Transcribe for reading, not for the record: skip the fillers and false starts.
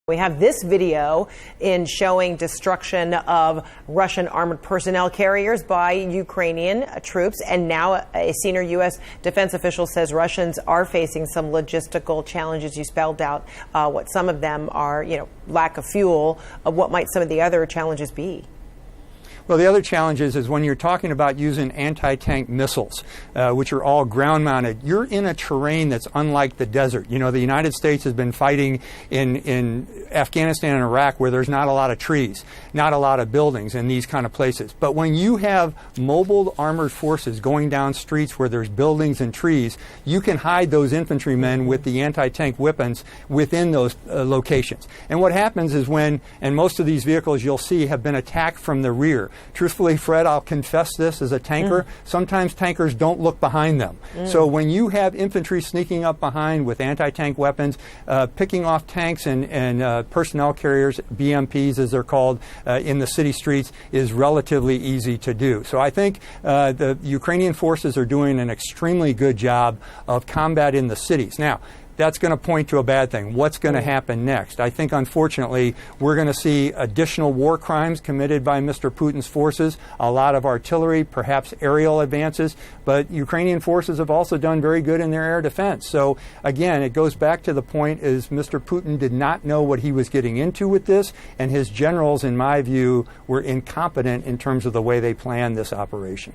We have this video in showing destruction of Russian armored personnel carriers by Ukrainian troops. And now a senior U.S. defense official says Russians are facing some logistical challenges. You spelled out what some of them are, lack of fuel. What might some of the other challenges be? Well, the other challenge is when you're talking about using anti-tank missiles, which are all ground-mounted, you're in a terrain that's unlike the desert. You know, the United States has been fighting in Afghanistan and Iraq where there's not a lot of trees, not a lot of buildings in these kind of places. But when you have mobile armored forces going down streets where there's buildings and trees, you can hide those infantrymen with the anti-tank weapons within those locations. And what happens is and most of these vehicles you'll see have been attacked from the rear. Truthfully, Fred, I'll confess this as a tanker. Sometimes tankers don't look behind them. So when you have infantry sneaking up behind with anti-tank weapons, picking off tanks and personnel carriers, BMPs as they're called, in the city streets is relatively easy to do. So I think the Ukrainian forces are doing an extremely good job of combat in the cities. Now, that's going to point to a bad thing. What's going to happen next? I think, unfortunately, we're going to see additional war crimes committed by Mr. Putin's forces, a lot of artillery, perhaps aerial advances, but Ukrainian forces have also done very good in their air defense. So, again, it goes back to the point is Mr. Putin did not know what he was getting into with this, and his generals, in my view, were incompetent in terms of the way they planned this operation.